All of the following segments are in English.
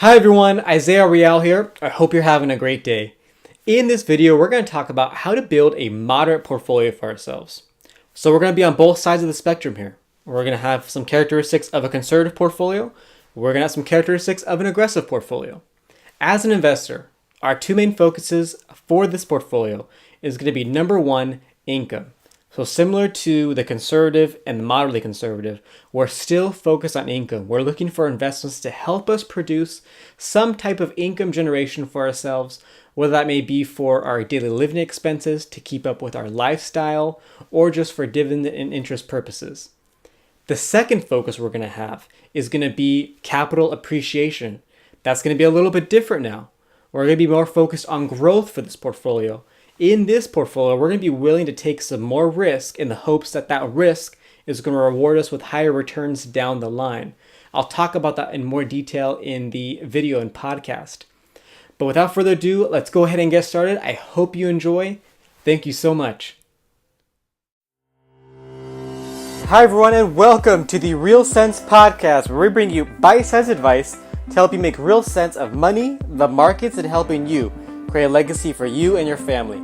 Hi everyone, Isaiah Rial here. I hope you're having a great day. In this video, we're going to talk about how to build a moderate portfolio for ourselves. So we're going to be on both sides of the spectrum here. We're going to have some characteristics of a conservative portfolio. We're going to have some characteristics of an aggressive portfolio. As an investor, our two main focuses for this portfolio is going to be number one, income. So similar to the conservative and the moderately conservative, we're still focused on income. We're looking for investments to help us produce some type of income generation for ourselves, whether that may be for our daily living expenses, to keep up with our lifestyle, or just for dividend and interest purposes. The second focus we're going to have is going to be capital appreciation. That's going to be a little bit different now. We're going to be more focused on growth for this portfolio. In this portfolio, we're going to be willing to take some more risk in the hopes that that risk is going to reward us with higher returns down the line. I'll talk about that in more detail in the video and podcast. But without further ado, let's go ahead and get started. I hope you enjoy. Thank you so much. Hi everyone, and welcome to the Real Sense podcast, where we bring you bite-sized advice to help you make real sense of money, the markets, and helping you create a legacy for you and your family.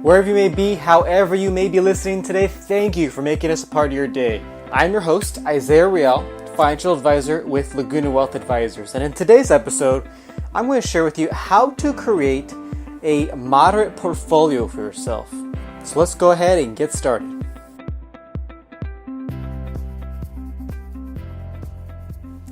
Wherever you may be, however you may be listening today, thank you for making us a part of your day. I'm your host, Isaiah Rial, financial advisor with Laguna Wealth Advisors. And in today's episode, I'm going to share with you how to create a moderate portfolio for yourself. So let's go ahead and get started.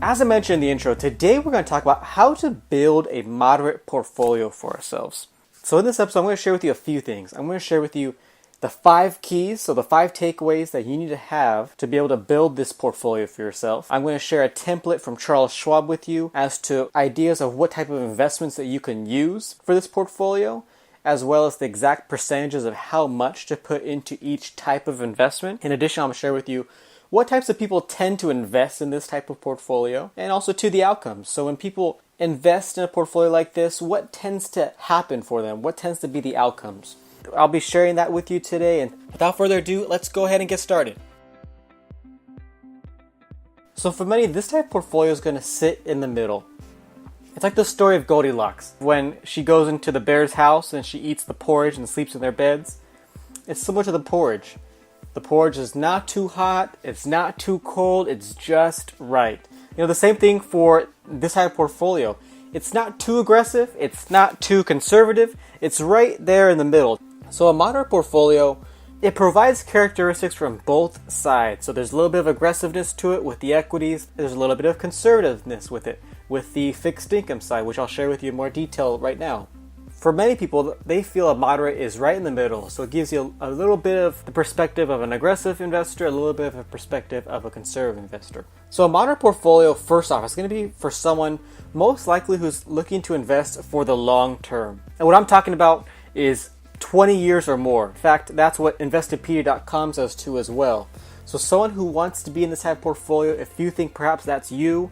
As I mentioned in the intro, today we're going to talk about how to build a moderate portfolio for ourselves. So in this episode, I'm going to share with you a few things. I'm going to share with you the 5 keys, so the 5 takeaways that you need to have to be able to build this portfolio for yourself. I'm going to share a template from Charles Schwab with you as to ideas of what type of investments that you can use for this portfolio, as well as the exact percentages of how much to put into each type of investment. In addition, I'm going to share with you what types of people tend to invest in this type of portfolio, and also to the outcomes. So when people invest in a portfolio like this, what tends to happen for them? What tends to be the outcomes? I'll be sharing that with you today, and without further ado, let's go ahead and get started. So for many, this type of portfolio is going to sit in the middle. It's like the story of Goldilocks. When she goes into the bear's house and she eats the porridge and sleeps in their beds, it's similar to the porridge. The porridge is not too hot, it's not too cold, it's just right. You know, the same thing for this type of portfolio. It's not too aggressive, it's not too conservative, it's right there in the middle. So a moderate portfolio, it provides characteristics from both sides. So there's a little bit of aggressiveness to it with the equities, there's a little bit of conservativeness with it, with the fixed income side, which I'll share with you in more detail right now. For many people, they feel a moderate is right in the middle, so it gives you a little bit of the perspective of an aggressive investor, a little bit of a perspective of a conservative investor. So a moderate portfolio, first off, is going to be for someone most likely who's looking to invest for the long term. And what I'm talking about is 20 years or more. In fact, that's what Investopedia.com says too as well. So someone who wants to be in this type of portfolio, if you think perhaps that's you,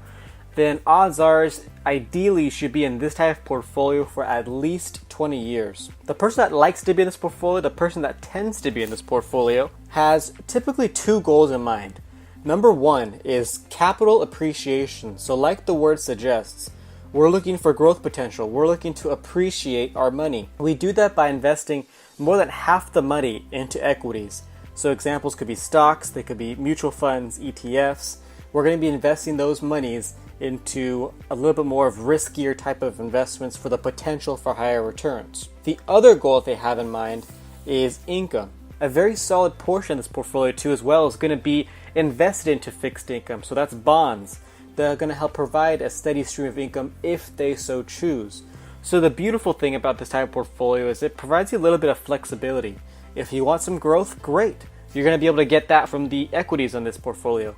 then odds are, ideally, you should be in this type of portfolio for at least 20 years. The person that likes to be in this portfolio, the person that tends to be in this portfolio, has typically 2 goals in mind. Number 1 is capital appreciation. So like the word suggests, we're looking for growth potential. We're looking to appreciate our money. We do that by investing more than half the money into equities. So examples could be stocks, they could be mutual funds, ETFs. We're going to be investing those monies into a little bit more of riskier type of investments for the potential for higher returns. The other goal that they have in mind is income. A very solid portion of this portfolio too as well is going to be invested into fixed income. So that's bonds that are going to help provide a steady stream of income if they so choose. So the beautiful thing about this type of portfolio is it provides you a little bit of flexibility. If you want some growth, great. You're going to be able to get that from the equities on this portfolio.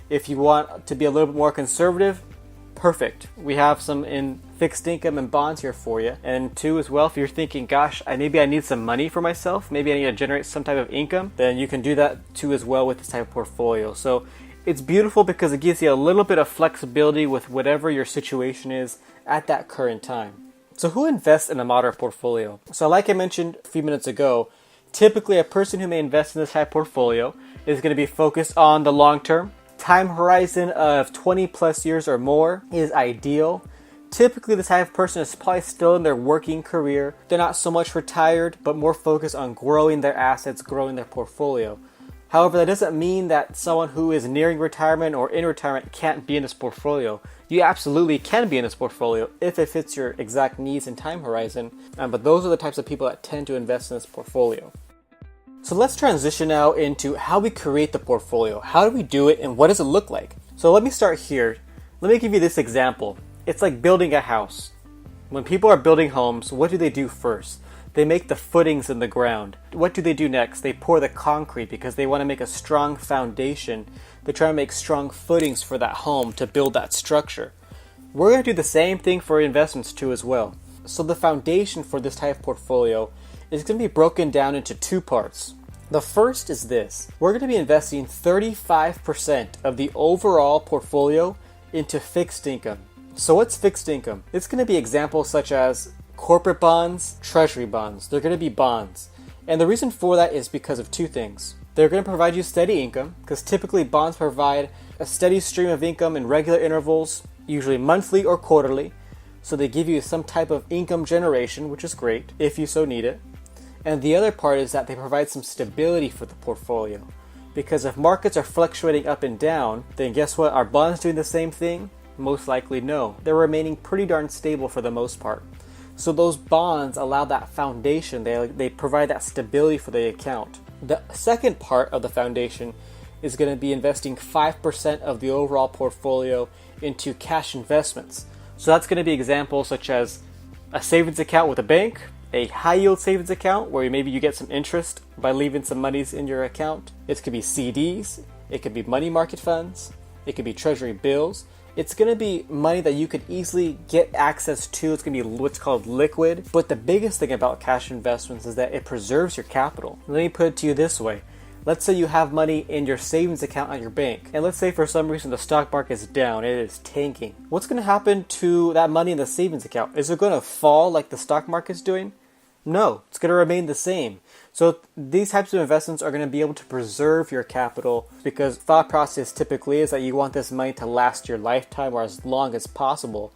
If you want to be a little bit more conservative, perfect. We have some in fixed income and bonds here for you. And 2 as well, if you're thinking, gosh, maybe I need some money for myself, maybe I need to generate some type of income, then you can do that too as well with this type of portfolio. So it's beautiful because it gives you a little bit of flexibility with whatever your situation is at that current time. So who invests in a moderate portfolio? So like I mentioned a few minutes ago, typically a person who may invest in this type of portfolio is going to be focused on the long term. Time horizon of 20 plus years or more is ideal. Typically, this type of person is probably still in their working career. They're not so much retired, but more focused on growing their assets, growing their portfolio. However, that doesn't mean that someone who is nearing retirement or in retirement can't be in this portfolio. You absolutely can be in this portfolio if it fits your exact needs and time horizon, but those are the types of people that tend to invest in this portfolio. So let's transition now into how we create the portfolio. How do we do it and what does it look like? So let me start here. Let me give you this example. It's like building a house. When people are building homes, what do they do first? They make the footings in the ground. What do they do next? They pour the concrete because they want to make a strong foundation. They try to make strong footings for that home to build that structure. We're going to do the same thing for investments too as well. So the foundation for this type of portfolio is going to be broken down into two parts. The first is this. We're going to be investing 35% of the overall portfolio into fixed income. So what's fixed income? It's going to be examples such as corporate bonds, treasury bonds. They're going to be bonds. And the reason for that is because of two things. They're going to provide you steady income, because typically bonds provide a steady stream of income in regular intervals, usually monthly or quarterly. So they give you some type of income generation, which is great if you so need it. And the other part is that they provide some stability for the portfolio. Because if markets are fluctuating up and down, then guess what? Are bonds doing the same thing? Most likely no. They're remaining pretty darn stable for the most part. So those bonds allow that foundation. They provide that stability for the account. The second part of the foundation is going to be investing 5% of the overall portfolio into cash investments. So that's going to be examples such as a savings account with a bank, a high yield savings account where maybe you get some interest by leaving some monies in your account. It could be CDs, it could be money market funds, it could be treasury bills. It's going to be money that you could easily get access to. It's going to be what's called liquid. But the biggest thing about cash investments is that it preserves your capital. Let me put it to you this way. Let's say you have money in your savings account at your bank. And let's say for some reason the stock market is down. It is tanking. What's going to happen to that money in the savings account? Is it going to fall like the stock market is doing? No, it's going to remain the same. So these types of investments are going to be able to preserve your capital, because thought process typically is that you want this money to last your lifetime or as long as possible.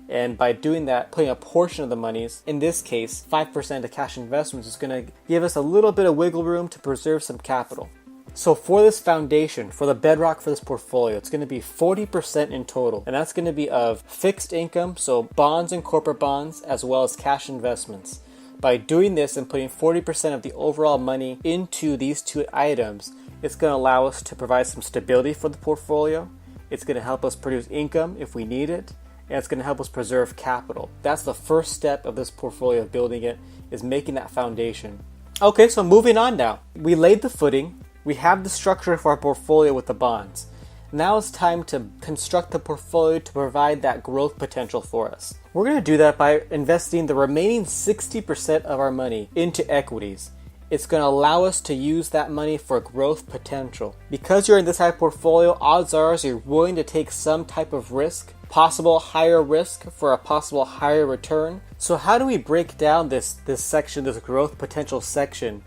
And by doing that, putting a portion of the monies, in this case 5% of cash investments, is going to give us a little bit of wiggle room to preserve some capital. So for this foundation, for the bedrock for this portfolio, it's going to be 40% in total. And that's going to be of fixed income, so bonds and corporate bonds, as well as cash investments. By doing this and putting 40% of the overall money into these two items, it's going to allow us to provide some stability for the portfolio. It's going to help us produce income if we need it, and it's going to help us preserve capital. That's the first step of this portfolio, building it, is making that foundation. Okay, so moving on now. We laid the footing. We have the structure for our portfolio with the bonds. Now it's time to construct the portfolio to provide that growth potential for us. We're going to do that by investing the remaining 60% of our money into equities. It's going to allow us to use that money for growth potential. Because you're in this type of portfolio, odds are you're willing to take some type of risk, possible higher risk for a possible higher return. So how do we break down this section, this growth potential section,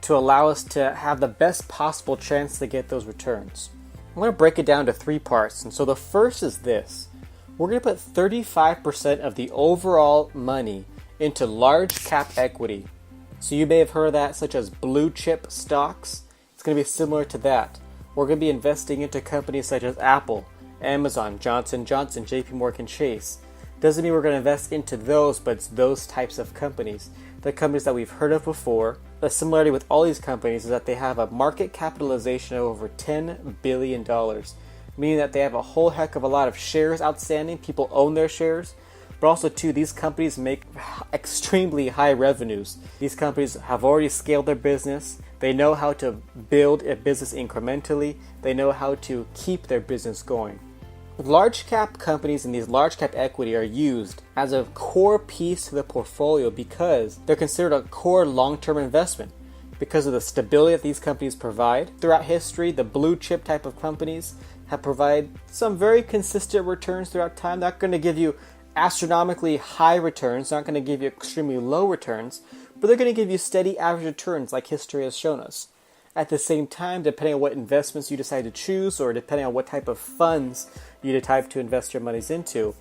to allow us to have the best possible chance to get those returns? I'm going to break it down to three parts. And so the first is this. We're going to put 35% of the overall money into large cap equity. So you may have heard of that, such as blue chip stocks. It's going to be similar to that. We're going to be investing into companies such as Apple, Amazon, Johnson & Johnson, JP Morgan Chase. Doesn't mean we're going to invest into those, but it's those types of companies. The companies that we've heard of before. The similarity with all these companies is that they have a market capitalization of over $10 billion, meaning that they have a whole heck of a lot of shares outstanding. People own their shares. But also, too, these companies make extremely high revenues. These companies have already scaled their business. They know how to build a business incrementally. They know how to keep their business going. Large cap companies and these large cap equity are used as a core piece to the portfolio because they're considered a core long-term investment because of the stability that these companies provide. Throughout history, the blue chip type of companies have provided some very consistent returns throughout time. They're not going to give you astronomically high returns, not going to give you extremely low returns, but they're going to give you steady average returns like history has shown us. At the same time, depending on what investments you decide to choose or depending on what type of funds you decide to invest your monies into,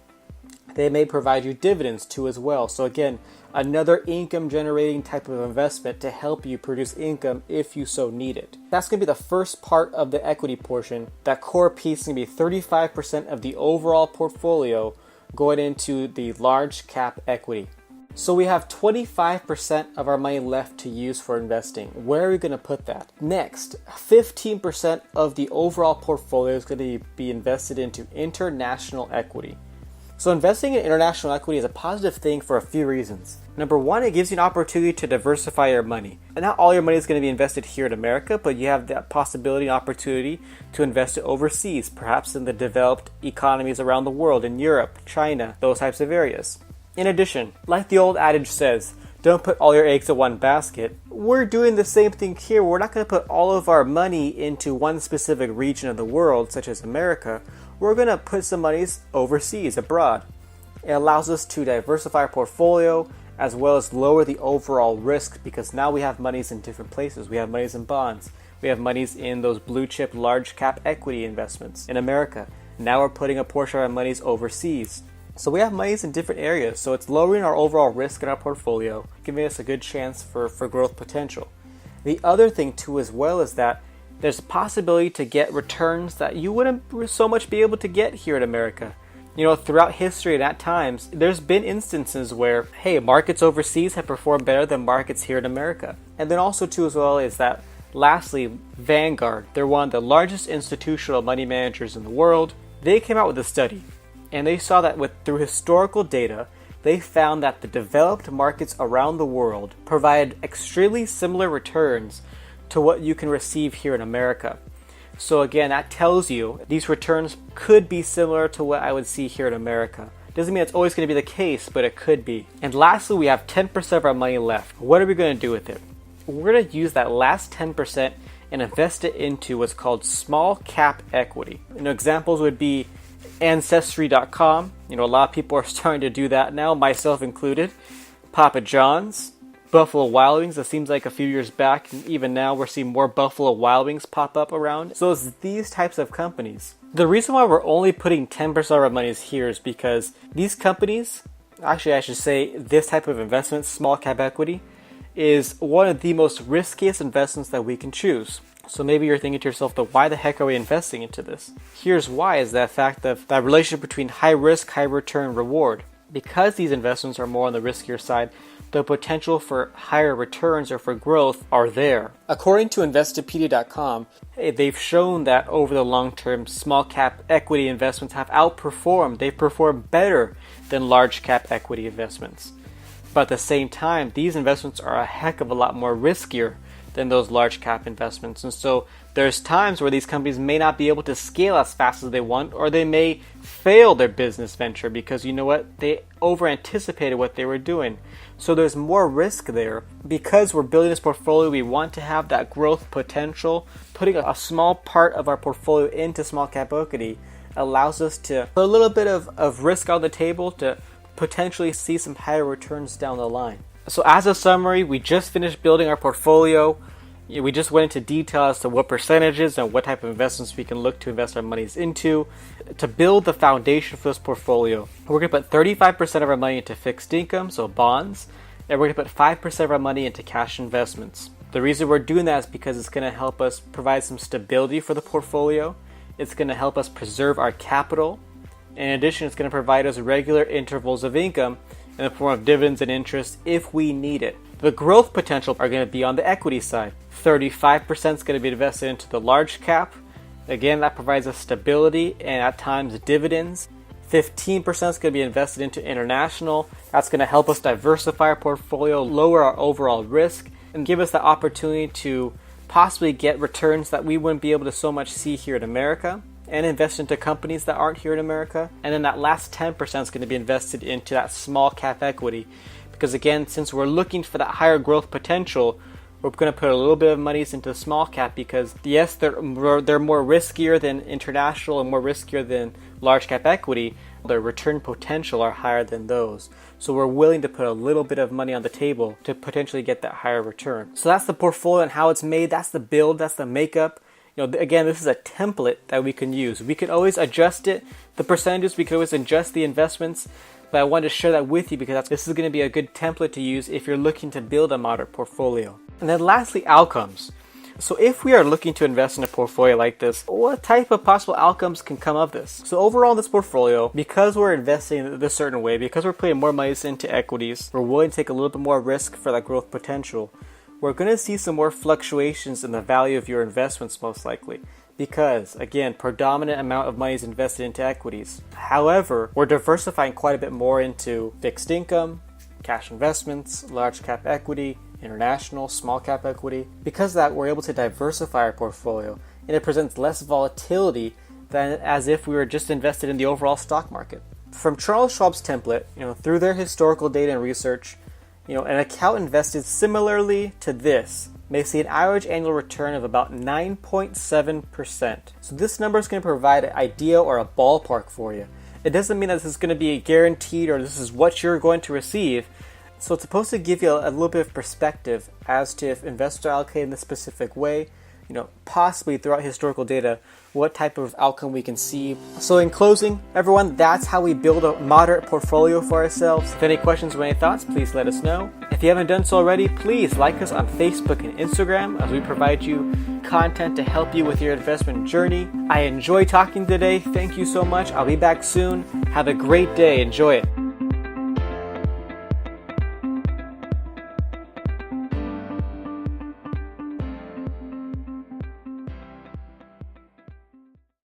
They may provide you dividends too as well. So again, another income generating type of investment to help you produce income if you so need it. That's going to be the first part of the equity portion. That core piece is going to be 35% of the overall portfolio going into the large cap equity. So we have 25% of our money left to use for investing. Where are we going to put that? Next, 15% of the overall portfolio is going to be invested into international equity. So investing in international equity is a positive thing for a few reasons. Number one, it gives you an opportunity to diversify your money. And not all your money is going to be invested here in America, but you have that possibility and opportunity to invest it overseas, perhaps in the developed economies around the world, in Europe, China, those types of areas. In addition, like the old adage says, don't put all your eggs in one basket. We're doing the same thing here. We're not going to put all of our money into one specific region of the world, such as America. We're going to put some monies overseas, abroad. It allows us to diversify our portfolio as well as lower the overall risk, because now we have monies in different places. We have monies in bonds. We have monies in those blue chip large cap equity investments in America. Now we're putting a portion of our monies overseas. So we have monies in different areas, so it's lowering our overall risk in our portfolio, giving us a good chance for growth potential. The other thing too as well is that there's a possibility to get returns that you wouldn't so much be able to get here in America. You know, throughout history and at times, there's been instances where, hey, markets overseas have performed better than markets here in America. And then also too as well is that, lastly, Vanguard, they're one of the largest institutional money managers in the world. They came out with a study, and they saw that through historical data, they found that the developed markets around the world provide extremely similar returns to what you can receive here in America. So again, that tells you these returns could be similar to what I would see here in America. Doesn't mean it's always going to be the case, but it could be. And lastly, we have 10% of our money left. What are we going to do with it? We're going to use that last 10% and invest it into what's called small cap equity. Examples would be Ancestry.com. A lot of people are starting to do that now, myself included. Papa John's, Buffalo Wild Wings. It seems like a few years back, and even now, we're seeing more Buffalo Wild Wings pop up around. So it's these types of companies. The reason why we're only putting 10% of our money here is because these companies, actually I should say this type of investment, small cap equity, is one of the most riskiest investments that we can choose. So maybe you're thinking to yourself, why the heck are we investing into this? Here's why, is that fact of that relationship between high risk, high return, reward. Because these investments are more on the riskier side, the potential for higher returns or for growth are there. According to Investopedia.com, they've shown that over the long term, small cap equity investments have outperformed. They've performed better than large cap equity investments. But at the same time, these investments are a heck of a lot more riskier than those large cap investments. And so there's times where these companies may not be able to scale as fast as they want, or they may fail their business venture because they over anticipated what they were doing. So there's more risk there. Because we're building this portfolio, we want to have that growth potential. Putting a small part of our portfolio into small cap equity allows us to put a little bit of risk on the table to potentially see some higher returns down the line. So as a summary, we just finished building our portfolio. We just went into detail as to what percentages and what type of investments we can look to invest our monies into. To build the foundation for this portfolio, we're going to put 35% of our money into fixed income, so bonds, and we're going to put 5% of our money into cash investments. The reason we're doing that is because it's going to help us provide some stability for the portfolio. It's going to help us preserve our capital. In addition, it's going to provide us regular intervals of income in the form of dividends and interest if we need it. The growth potential are going to be on the equity side. 35% is going to be invested into the large cap. Again, that provides us stability and at times dividends. 15% is going to be invested into international. That's going to help us diversify our portfolio, lower our overall risk, and give us the opportunity to possibly get returns that we wouldn't be able to so much see here in America, and invest into companies that aren't here in America. And then that last 10% is going to be invested into that small cap equity. Because again, since we're looking for that higher growth potential, we're going to put a little bit of monies into small cap because yes, they're more riskier than international and more riskier than large cap equity. Their return potential are higher than those. So we're willing to put a little bit of money on the table to potentially get that higher return. So that's the portfolio and how it's made. That's the build. That's the makeup. Again, this is a template that we can use. We can always adjust it, the percentages, we can always adjust the investments, but I wanted to share that with you because this is going to be a good template to use if you're looking to build a moderate portfolio. And then lastly, outcomes. So if we are looking to invest in a portfolio like this, what type of possible outcomes can come of this? So overall in this portfolio, because we're investing this certain way, because we're putting more money into equities, we're willing to take a little bit more risk for that growth potential, we're going to see some more fluctuations in the value of your investments most likely. Because, again, predominant amount of money is invested into equities. However, we're diversifying quite a bit more into fixed income, cash investments, large cap equity, international, small cap equity. Because of that, we're able to diversify our portfolio, and it presents less volatility than as if we were just invested in the overall stock market. From Charles Schwab's template, through their historical data and research, an account invested similarly to this may see an average annual return of about 9.7%. So this number is going to provide an idea or a ballpark for you. It doesn't mean that this is going to be guaranteed or this is what you're going to receive. So it's supposed to give you a little bit of perspective as to if investors are allocated in this specific way, possibly throughout historical data, what type of outcome we can see. So in closing, everyone, that's how we build a moderate portfolio for ourselves. If any questions or any thoughts, please let us know. If you haven't done so already, please like us on Facebook and Instagram as we provide you content to help you with your investment journey. I enjoyed talking today. Thank you so much. I'll be back soon. Have a great day. Enjoy it.